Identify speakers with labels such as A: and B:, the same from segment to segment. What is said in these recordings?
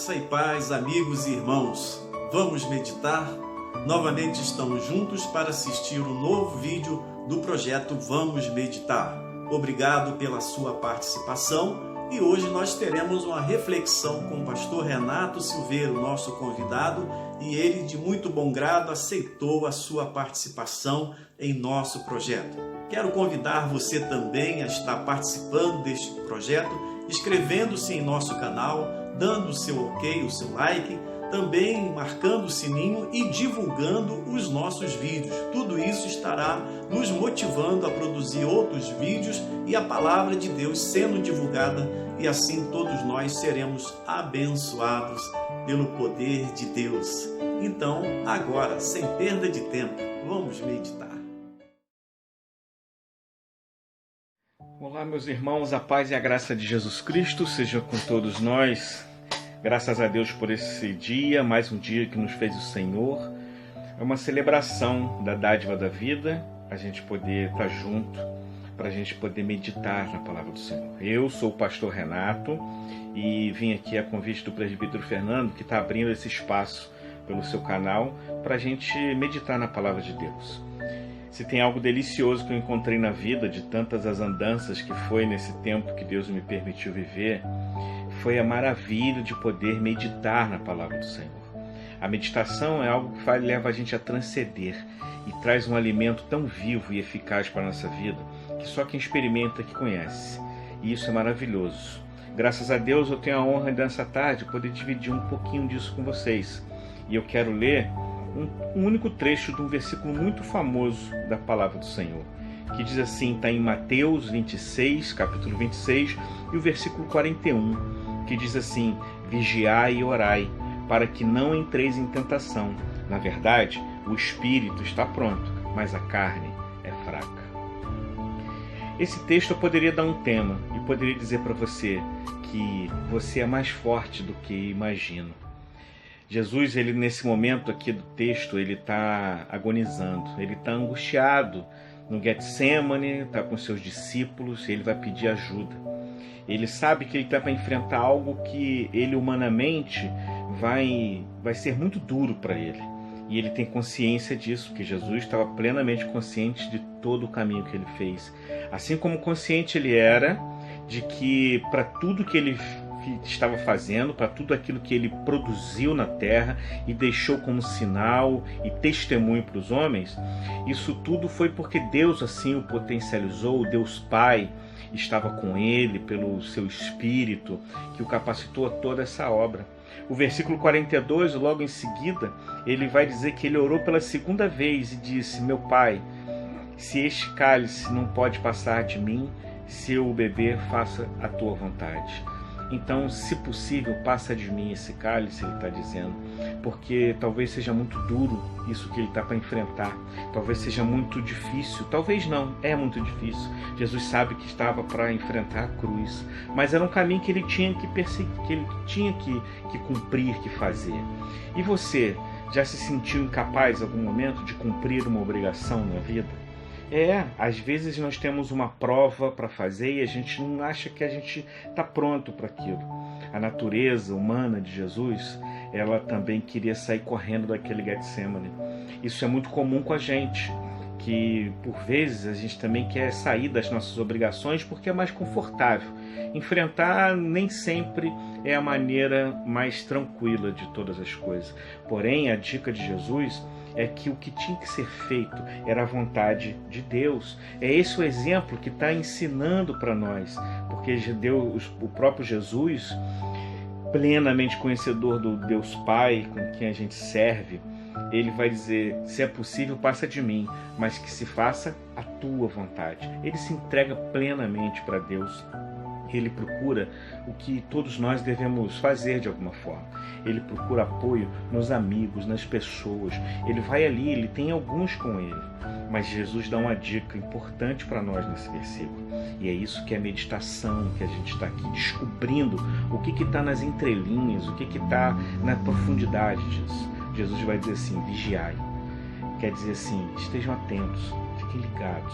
A: Graça e paz, amigos e irmãos. Vamos meditar? Novamente estamos juntos para assistir um novo vídeo do projeto Vamos Meditar. Obrigado pela sua participação e hoje nós teremos uma reflexão com o pastor Renato Silveira, o nosso convidado, e ele de muito bom grado aceitou a sua participação em nosso projeto. Quero convidar você também a estar participando deste projeto, inscrevendo-se em nosso canal, dando o seu ok, o seu like, também marcando o sininho e divulgando os nossos vídeos. Tudo isso estará nos motivando a produzir outros vídeos e a palavra de Deus sendo divulgada, e assim todos nós seremos abençoados pelo poder de Deus. Então, agora, sem perda de tempo, vamos meditar.
B: Olá, meus irmãos, a paz e a graça de Jesus Cristo seja com todos nós. Graças a Deus por esse dia, mais um dia que nos fez o Senhor. É uma celebração da dádiva da vida, a gente poder estar junto, para a gente poder meditar na palavra do Senhor. Eu sou o pastor Renato e vim aqui a convite do presbítero Fernando, que está abrindo esse espaço pelo seu canal, para a gente meditar na palavra de Deus. Se tem algo delicioso que eu encontrei na vida, de tantas as andanças que foi nesse tempo que Deus me permitiu viver, foi a maravilha de poder meditar na palavra do Senhor. A meditação é algo que leva a gente a transcender e traz um alimento tão vivo e eficaz para a nossa vida que só quem experimenta que conhece. E isso é maravilhoso. Graças a Deus eu tenho a honra nessa tarde poder dividir um pouquinho disso com vocês. E eu quero ler um único trecho de um versículo muito famoso da palavra do Senhor, que diz assim, está em Mateus 26, capítulo 26, e o versículo 41, que diz assim: vigiai e orai, para que não entreis em tentação. Na verdade, o espírito está pronto, mas a carne é fraca. Esse texto eu poderia dar um tema e poderia dizer para você que você é mais forte do que imagina. Jesus, ele nesse momento aqui do texto, ele está agonizando, ele está angustiado no Getsemane, está com seus discípulos, ele vai pedir ajuda. Ele sabe que ele está para enfrentar algo que ele humanamente vai ser muito duro para ele. E ele tem consciência disso, porque Jesus estava plenamente consciente de todo o caminho que ele fez. Assim como consciente ele era de que para tudo que ele estava fazendo, para tudo aquilo que ele produziu na terra e deixou como sinal e testemunho para os homens, isso tudo foi porque Deus assim o potencializou, Deus Pai estava com ele pelo seu Espírito, que o capacitou a toda essa obra. O versículo 42, logo em seguida, ele vai dizer que ele orou pela segunda vez e disse: meu Pai, se este cálice não pode passar de mim, se eu o beber, faça a tua vontade. Então, se possível, passa de mim esse cálice, ele está dizendo, porque talvez seja muito duro isso que ele está para enfrentar, talvez seja muito difícil, talvez não, é muito difícil. Jesus sabe que estava para enfrentar a cruz, mas era um caminho que ele tinha que perseguir, que ele tinha que cumprir, que fazer. E você, já se sentiu incapaz em algum momento de cumprir uma obrigação na vida? Às vezes nós temos uma prova para fazer e a gente não acha que a gente está pronto para aquilo. A natureza humana de Jesus, ela também queria sair correndo daquele Getsemane. Isso é muito comum com a gente, que por vezes a gente também quer sair das nossas obrigações porque é mais confortável. Enfrentar nem sempre é a maneira mais tranquila de todas as coisas. Porém, a dica de Jesus é que o que tinha que ser feito era a vontade de Deus. É esse o exemplo que está ensinando para nós, porque Deus, o próprio Jesus, plenamente conhecedor do Deus Pai com quem a gente serve, ele vai dizer: se é possível, passa de mim, mas que se faça a tua vontade. Ele se entrega plenamente para Deus. Ele procura o que todos nós devemos fazer de alguma forma. Ele procura apoio nos amigos, nas pessoas. Ele vai ali, ele tem alguns com ele. Mas Jesus dá uma dica importante para nós nesse versículo. E é isso que é a meditação, que a gente está aqui descobrindo o que está nas entrelinhas, o que está na profundidade disso. Jesus vai dizer assim: vigiai. Quer dizer assim, estejam atentos, fiquem ligados.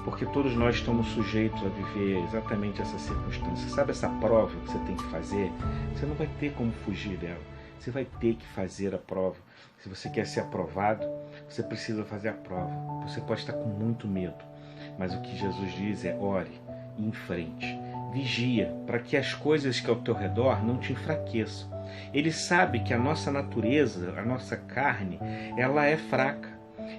B: porque todos nós estamos sujeitos a viver exatamente essa circunstância. Sabe essa prova que você tem que fazer? Você não vai ter como fugir dela. Você vai ter que fazer a prova. Se você quer ser aprovado, você precisa fazer a prova. Você pode estar com muito medo, mas o que Jesus diz é: ore e enfrente. Vigia para que as coisas que ao teu redor não te enfraqueçam. Ele sabe que a nossa natureza, a nossa carne, ela é fraca.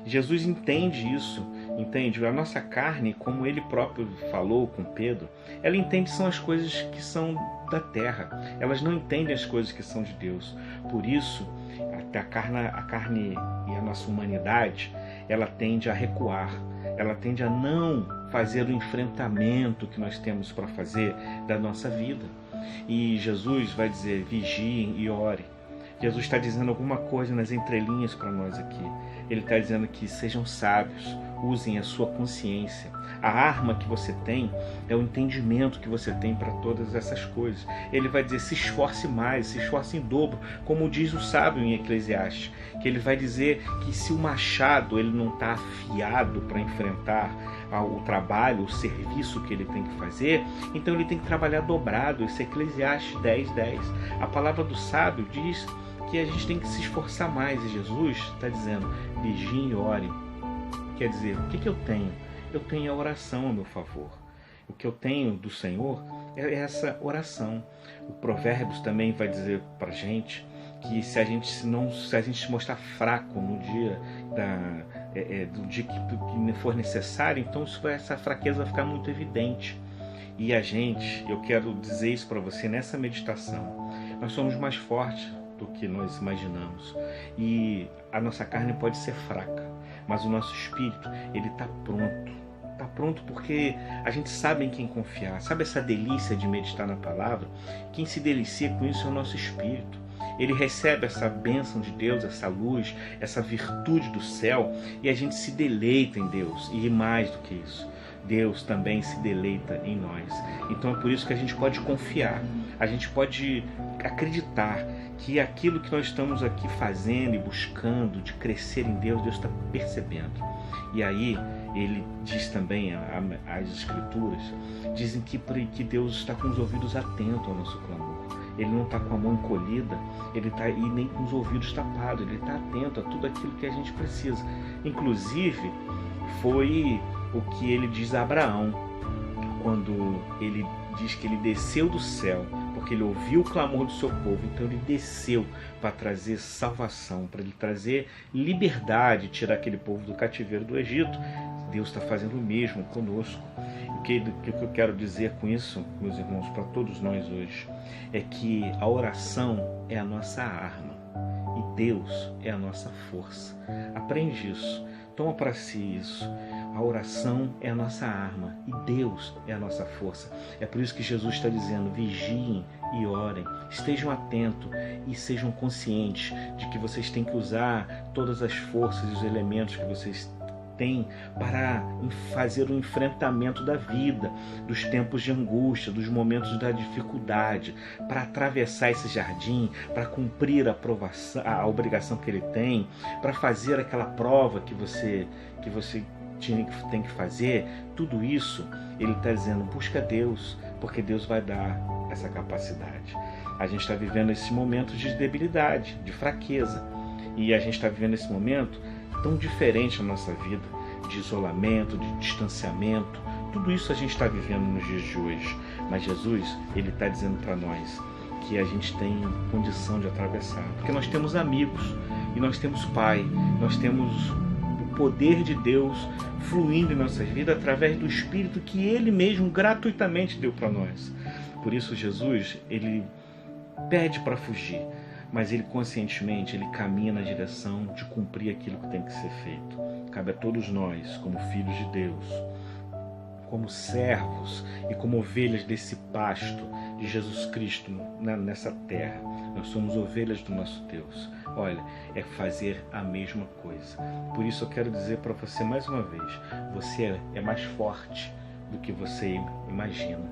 B: Jesus entende isso, entende? A nossa carne, como ele próprio falou com Pedro, ela entende são as coisas que são da terra. Elas não entendem as coisas que são de Deus. Por isso, a carne e a nossa humanidade, ela tende a recuar. Ela tende a não fazer o enfrentamento que nós temos para fazer da nossa vida. E Jesus vai dizer: vigiem e orem. Jesus está dizendo alguma coisa nas entrelinhas para nós aqui. Ele está dizendo que sejam sábios, usem a sua consciência. A arma que você tem é o entendimento que você tem para todas essas coisas. Ele vai dizer: se esforce mais, se esforce em dobro, como diz o sábio em Eclesiastes, que ele vai dizer que se o machado ele não está afiado para enfrentar o trabalho, o serviço que ele tem que fazer, então ele tem que trabalhar dobrado. Isso é Eclesiastes 10:10. A palavra do sábio diz que a gente tem que se esforçar mais, e Jesus está dizendo: vigiem e orem. Quer dizer, o que eu tenho? Eu tenho a oração a meu favor. O que eu tenho do Senhor é essa oração. O Provérbios também vai dizer para a gente que se a gente se mostrar fraco no dia do dia que for necessário, então essa fraqueza vai ficar muito evidente. E eu quero dizer isso para você nessa meditação: nós somos mais fortes do que nós imaginamos, e a nossa carne pode ser fraca, mas o nosso espírito, ele está pronto porque a gente sabe em quem confiar. Sabe essa delícia de meditar na palavra? Quem se delicia com isso é o nosso espírito. Ele recebe essa bênção de Deus, essa luz, essa virtude do céu, e a gente se deleita em Deus. E mais do que isso, Deus também se deleita em nós. Então é por isso que a gente pode confiar, a gente pode acreditar que aquilo que nós estamos aqui fazendo e buscando de crescer em Deus, Deus está percebendo. E aí ele diz também, as Escrituras dizem que Deus está com os ouvidos atentos ao nosso clamor. Ele não está com a mão encolhida, ele está e nem com os ouvidos tapados, ele está atento a tudo aquilo que a gente precisa. Inclusive, foi o que ele diz a Abraão, quando ele diz que ele desceu do céu, porque ele ouviu o clamor do seu povo. Então ele desceu para trazer salvação, para ele trazer liberdade, tirar aquele povo do cativeiro do Egito. Deus está fazendo o mesmo conosco. O que eu quero dizer com isso, meus irmãos, para todos nós hoje, é que a oração é a nossa arma e Deus é a nossa força. Aprende isso, toma para si isso. A oração é a nossa arma e Deus é a nossa força. É por isso que Jesus está dizendo: vigiem e orem, estejam atentos e sejam conscientes de que vocês têm que usar todas as forças e os elementos que vocês têm para fazer o enfrentamento da vida, dos tempos de angústia, dos momentos da dificuldade, para atravessar esse jardim, para cumprir a obrigação que ele tem, para fazer aquela prova que você tem que fazer. Tudo isso ele está dizendo: busca Deus, porque Deus vai dar essa capacidade. A gente está vivendo esse momento de debilidade, de fraqueza, e a gente está vivendo esse momento tão diferente na nossa vida, de isolamento, de distanciamento. Tudo isso a gente está vivendo nos dias de hoje, mas Jesus, ele está dizendo para nós que a gente tem condição de atravessar, porque nós temos amigos e nós temos Pai, nós temos poder de Deus fluindo em nossas vidas através do Espírito que Ele mesmo gratuitamente deu para nós. Por isso Jesus, ele pede para fugir, mas ele conscientemente ele caminha na direção de cumprir aquilo que tem que ser feito. Cabe a todos nós, como filhos de Deus, como servos e como ovelhas desse pasto de Jesus Cristo nessa terra. Nós somos ovelhas do nosso Deus. Olha, é fazer a mesma coisa. Por isso eu quero dizer para você mais uma vez: você é mais forte do que você imagina.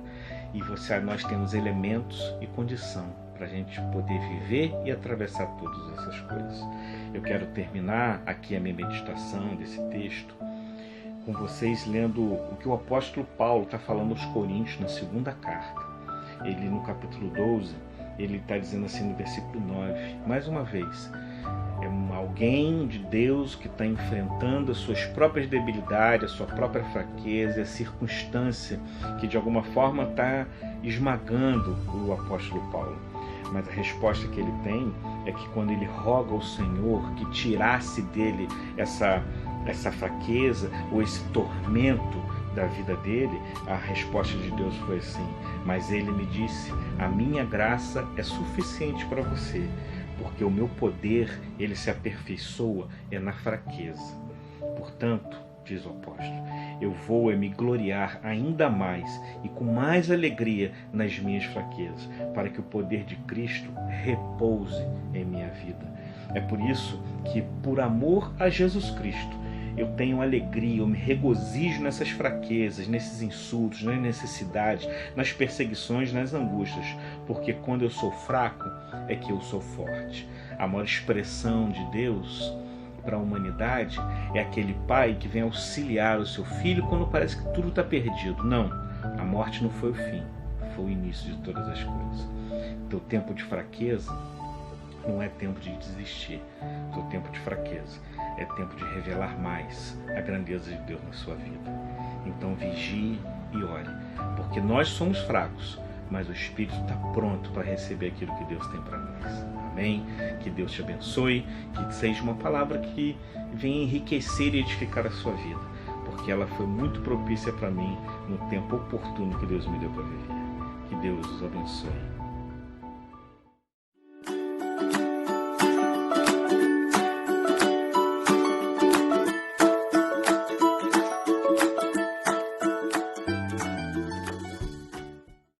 B: E nós temos elementos e condição para a gente poder viver e atravessar todas essas coisas. Eu quero terminar aqui a minha meditação desse texto com vocês lendo o que o apóstolo Paulo está falando aos Coríntios na segunda carta. Ele, no capítulo 12, ele está dizendo assim no versículo 9, mais uma vez, é alguém de Deus que está enfrentando as suas próprias debilidades, a sua própria fraqueza, a circunstância que de alguma forma está esmagando o apóstolo Paulo. Mas a resposta que ele tem é que quando ele roga ao Senhor que tirasse dele essa fraqueza ou esse tormento da vida dele, a resposta de Deus foi assim: mas ele me disse, a minha graça é suficiente para você, porque o meu poder, ele se aperfeiçoa na fraqueza. Portanto, diz o apóstolo, eu vou me gloriar ainda mais e com mais alegria nas minhas fraquezas, para que o poder de Cristo repouse em minha vida. É por isso que, por amor a Jesus Cristo, eu tenho alegria, eu me regozijo nessas fraquezas, nesses insultos, nas necessidades, nas perseguições, nas angústias, porque quando eu sou fraco é que eu sou forte. A maior expressão de Deus para a humanidade é aquele pai que vem auxiliar o seu filho quando parece que tudo está perdido. Não, a morte não foi o fim, foi o início de todas as coisas. Teu tempo de fraqueza não é tempo de desistir. Teu tempo de fraqueza é tempo de revelar mais a grandeza de Deus na sua vida. Então vigie e ore, porque nós somos fracos, mas o Espírito está pronto para receber aquilo que Deus tem para nós. Amém? Que Deus te abençoe, que seja uma palavra que venha enriquecer e edificar a sua vida, porque ela foi muito propícia para mim no tempo oportuno que Deus me deu para viver. Que Deus os abençoe.